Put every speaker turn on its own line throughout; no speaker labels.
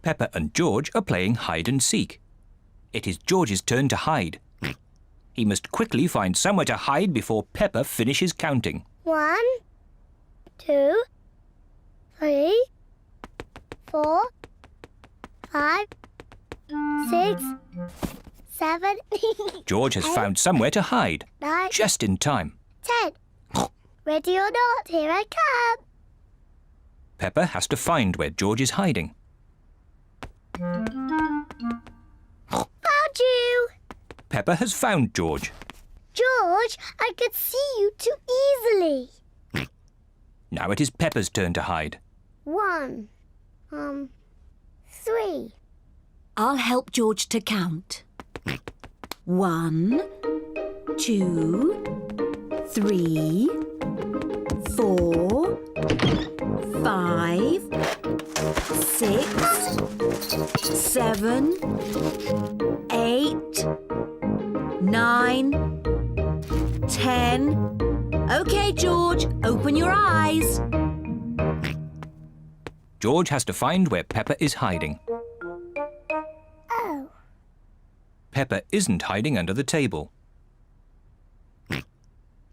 Peppa and George are playing hide and seek. It is George's turn to hide. He must quickly find somewhere to hide before Peppa finishes counting.
1, 2, 3, 4, 5, 6, 7.
George has found somewhere to hide.
9,
Just in time.
10. Ready or not, here I come.
Peppa has to find where George is hiding.
Found you!
Peppa has found George.
George, I could see you too easily.
Now it is Peppa's turn to hide.
1, 3.
I'll help George to count. 1, 2, 3, 4, 5, 6, 7, 8, 9, 10. OK, George, open your eyes.
George has to find where Peppa is hiding.
Oh.
Peppa isn't hiding under the table.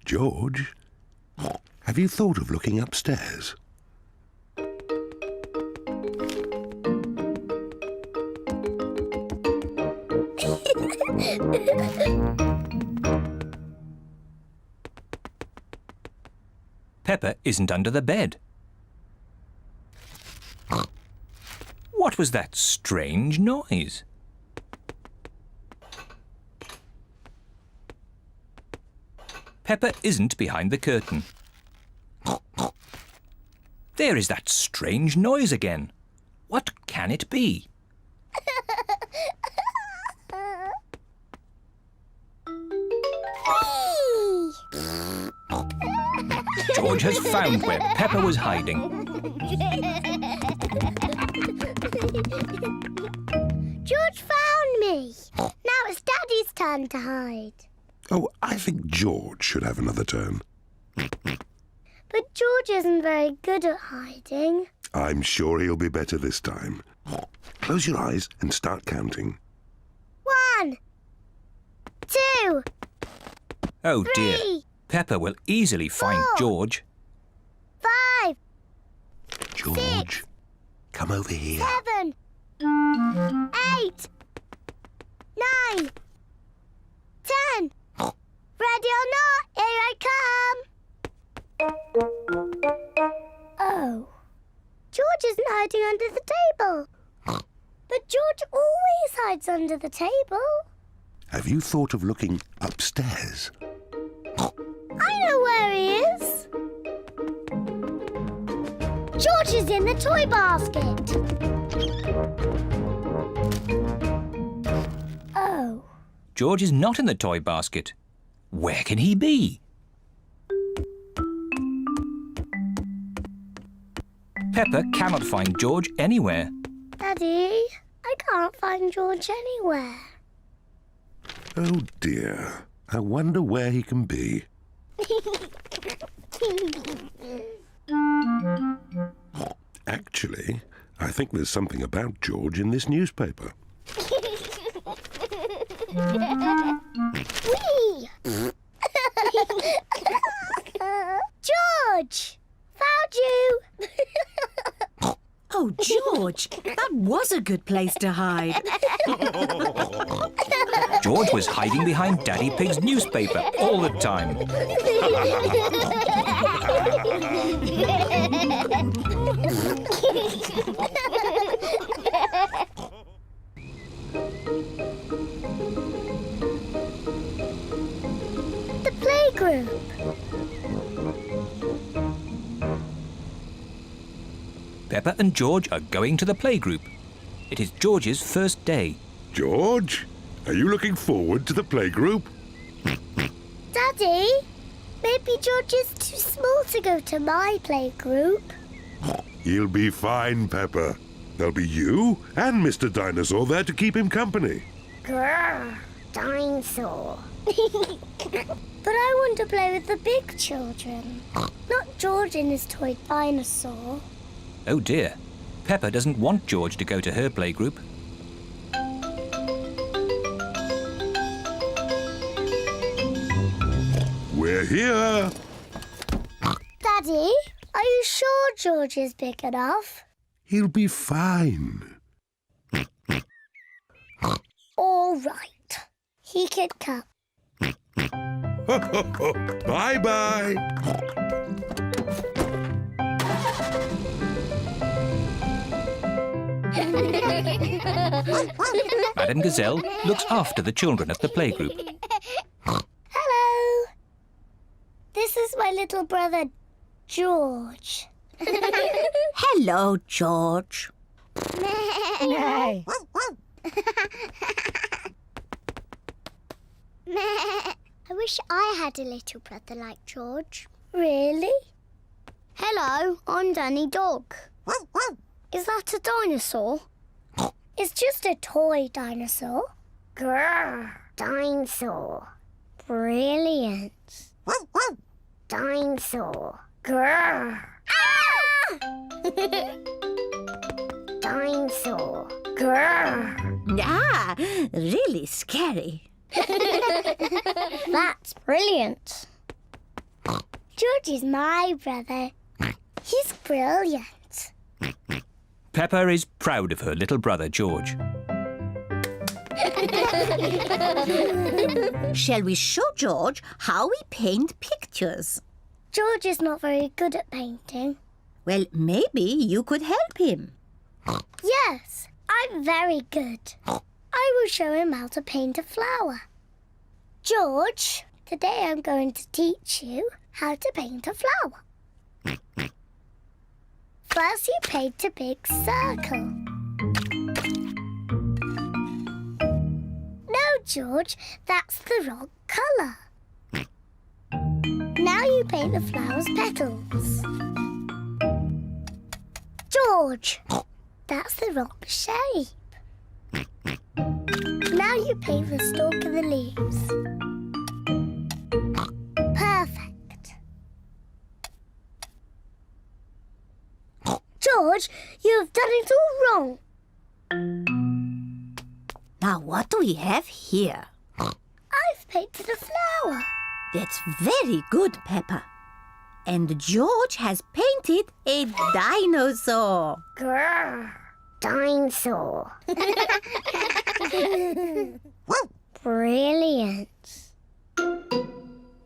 George, have you thought of looking upstairs?
Peppa isn't under the bed. What was that strange noise? Peppa isn't behind the curtain. There is that strange noise again. What can it be? George has found where Peppa was hiding.
George found me. Now it's Daddy's turn to hide.
Oh, I think George should have another turn.
But George isn't very good at hiding.
I'm sure he'll be better this time. Close your eyes and start counting.
1, 2,
Oh dear.
3,
Peppa will easily find
4,
George.
5,
George, come over here.
7, 8, 9, 10. Ready or not, here I come. Oh. George isn't hiding under the table. But George always hides under the table.
Have you thought of looking upstairs?
I know where he is. George is in the toy basket. Oh.
George is not in the toy basket. Where can he be? Peppa cannot find George anywhere.
Daddy, I can't find George anywhere.
Oh dear, I wonder where he can be. Actually, I think there's something about George in this newspaper.
Whee! George! Found you!
Oh, George, that was a good place to hide.
George was hiding behind Daddy Pig's newspaper all the time.
The Playgroup.
Peppa and George are going to the playgroup. It is George's first day.
George, are you looking forward to the playgroup?
Daddy, maybe George is too small to go to my playgroup.
He'll be fine, Peppa. There'll be you and Mr. Dinosaur there to keep him company.
Grrr, dinosaur. But I want to play with the big children, not George and his toy dinosaur.
Oh dear. Peppa doesn't want George to go to her playgroup.
We're here.
Daddy, are you sure George is big enough?
He'll be fine.
All right. He can come.
Bye-bye.
Madame Gazelle looks after the children at the playgroup.
Hello. This is my little brother, George.
Hello, George.
No. I wish I had a little brother like George. Really? Hello, I'm Danny Dog. Is that a dinosaur? It's just a toy dinosaur. Grrr, dinosaur. Brilliant. Dinosaur. Grrr. Ah! Dinosaur. Grrr.
Ah, really scary.
That's brilliant. George is my brother. He's brilliant.
Peppa is proud of her little brother, George.
Shall we show George how we paint pictures?
George is not very good at painting.
Well, maybe you could help him.
Yes, I'm very good. I will show him how to paint a flower. George, today I'm going to teach you how to paint a flower. First you paint a big circle. No, George, that's the wrong colour. Now you paint the flower's petals. George, that's the wrong shape. Now you paint the stalk of the leaves. Perfect. George, you have done it all wrong.
Now, what do we have here?
I've painted a flower.
That's very good, Peppa. And George has painted a dinosaur.
Grrr. Dinosaur. Brilliant.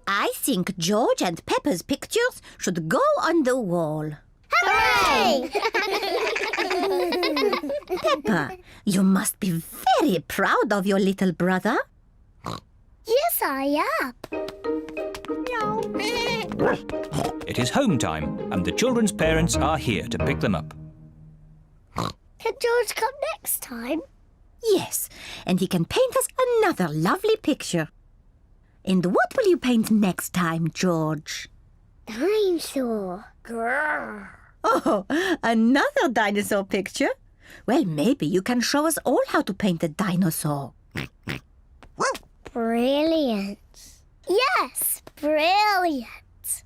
I think George and Peppa's pictures should go on the wall.
Hooray!
Peppa, you must be very proud of your little brother.
Yes, I am.
It is home time, and the children's parents are here to pick them up.
Can George come next time?
Yes, and he can paint us another lovely picture. And what will you paint next time, George?
Dinosaur. Grrr.
Oh, another dinosaur picture? Well, maybe you can show us all how to paint a dinosaur.
Brilliant. Yes, brilliant.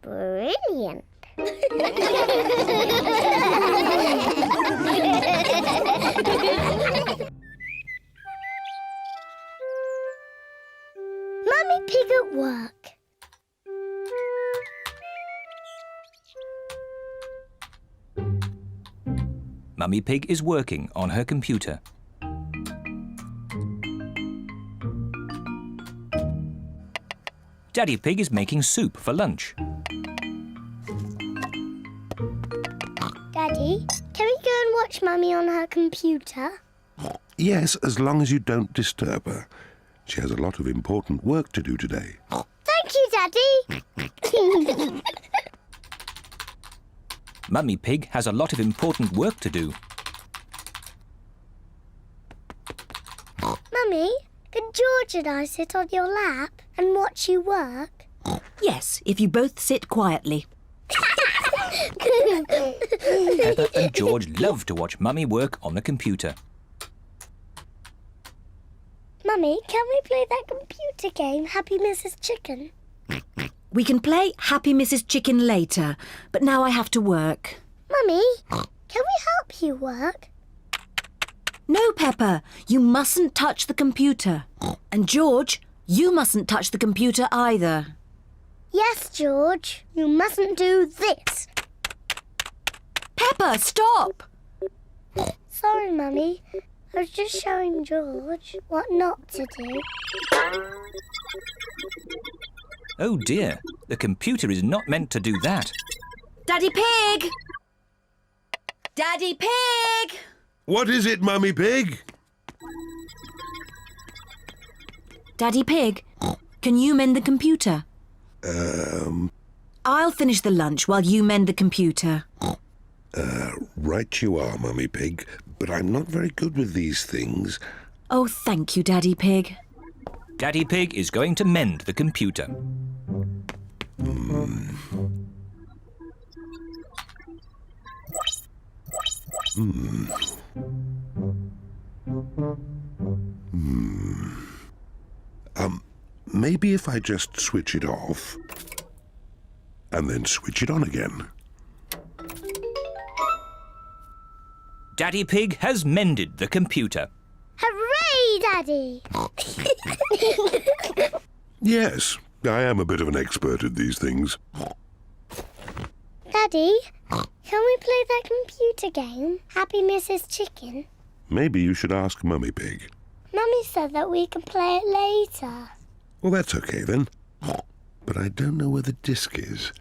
Brilliant. Mummy Pig at work.
Mummy Pig is working on her computer. Daddy Pig is making soup for lunch.
Daddy, can we go and watch Mummy on her computer?
Yes, as long as you don't disturb her. She has a lot of important work to do today.
Thank you, Daddy.
Mummy Pig has a lot of important work to do.
Mummy, can George and I sit on your lap and watch you work?
Yes, if you both sit quietly.
Peppa and George love to watch Mummy work on the computer.
Mummy, can we play that computer game, Happy Mrs. Chicken?
We can play Happy Mrs. Chicken later, but now I have to work.
Mummy, Can we help you work?
No, Peppa, you mustn't touch the computer. And George, you mustn't touch the computer either.
Yes, George. You mustn't do this.
Peppa, stop!
Sorry, Mummy. I was just showing George what not to do.
Oh dear, the computer is not meant to do that.
Daddy Pig! Daddy Pig!
What is it, Mummy Pig?
Daddy Pig, can you mend the computer? I'll finish the lunch while you mend the computer.
Right you are, Mummy Pig, but I'm not very good with these things.
Oh, thank you, Daddy Pig.
Daddy Pig is going to mend the computer.
Maybe if I just switch it off and then switch it on again.
Daddy Pig has mended the computer.
Hooray, Daddy!
Yes, I am a bit of an expert at these things.
Daddy, can we play that computer game, Happy Mrs. Chicken?
Maybe you should ask Mummy Pig.
Mummy said that we can play it later.
Well, that's okay then. But I don't know where the disc is.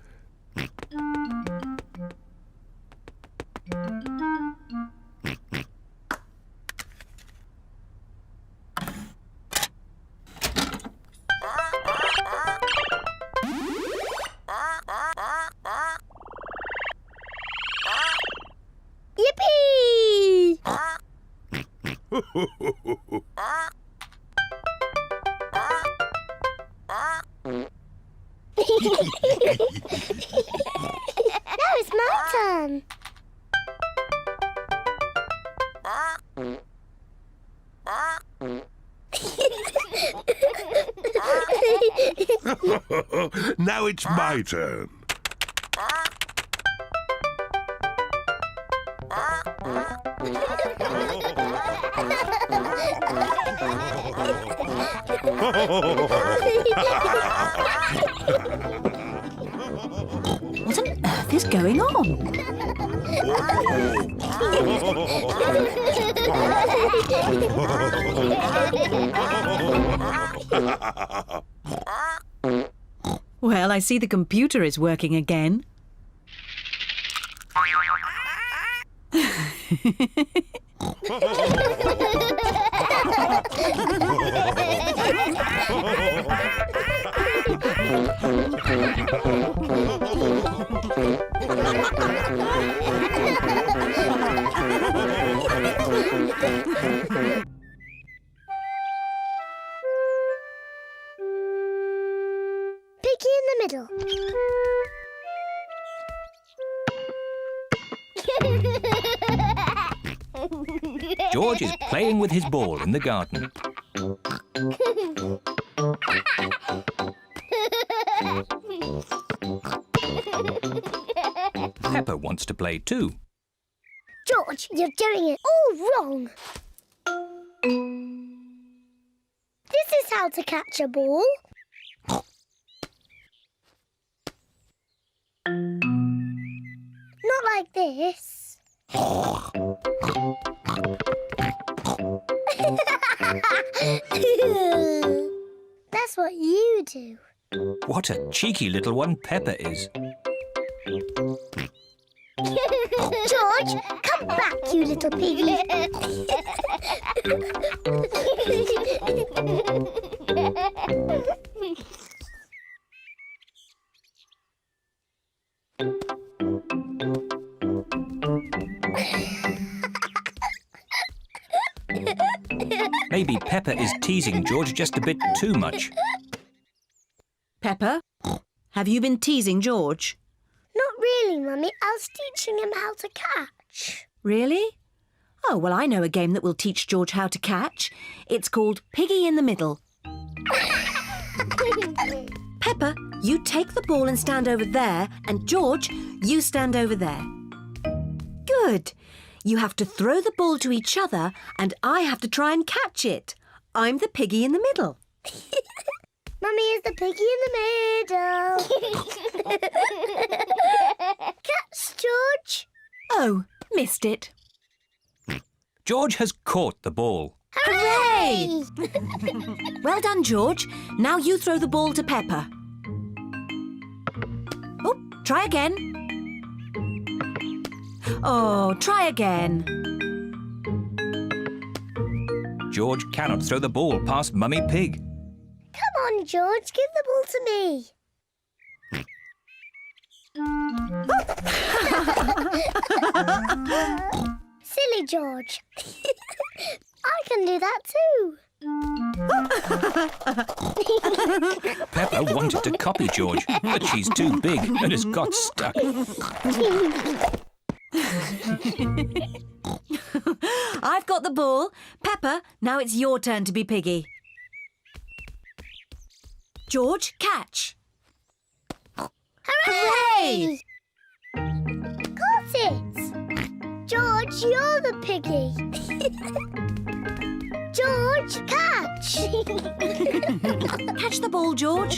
Yippee! Now it's my turn.
Now it's my turn.
What on earth is going on? Well, I see the computer is working again.
Piggy in the middle.
George is playing with his ball in the garden. Peppa wants to play too.
George, you're doing it all wrong. This is how to catch a ball. Not like this. That's what you do.
What a cheeky little one Peppa is.
George, come back, you little piggy.
Maybe Peppa is teasing George just a bit too much.
Peppa, have you been teasing George?
Not really, Mummy. I was teaching him how to catch.
Really? Oh, well, I know a game that will teach George how to catch. It's called Piggy in the Middle. Peppa, you take the ball and stand over there, and George, you stand over there. Good. You have to throw the ball to each other and I have to try and catch it. I'm the piggy in the middle.
Mummy is the piggy in the middle. Catch, George.
Oh, missed it.
George has caught the ball.
Hooray! Well done, George. Now you throw the ball to Peppa. Oh, try again. Oh, try again.
George cannot throw the ball past Mummy Pig.
Come on, George, give the ball to me. Silly George. I can do that too.
Peppa wanted to copy George, but she's too big and has got stuck.
I've got the ball. Peppa, now it's your turn to be Piggy. George, catch.
Hooray! Got it! George, you're the piggy. George, catch!
Catch the ball, George.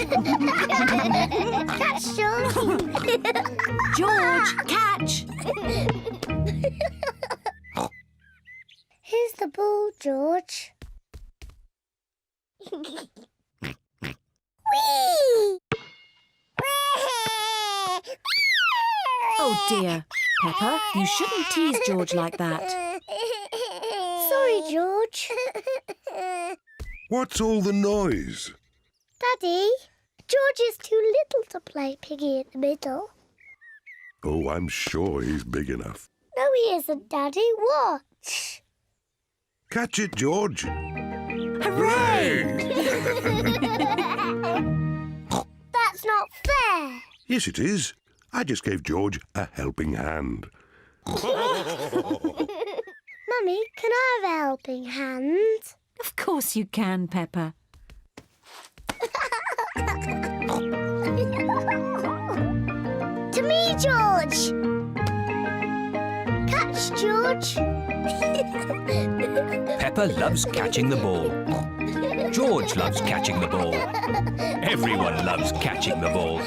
Catch, George.
George, catch.
Here's the ball, George. Whee!
Oh dear. Peppa, you shouldn't tease George like that.
Sorry, George.
What's all the noise?
Daddy, George is too little to play piggy in the middle.
Oh, I'm sure he's big enough.
No, he isn't, Daddy. Watch.
Catch it, George.
Hooray!
That's not fair.
Yes, it is. I just gave George a helping hand.
Mummy, can I have a helping hand?
Of course you can, Peppa.
To me, George. Catch, George.
Peppa loves catching the ball. George loves catching the ball. Everyone loves catching the ball.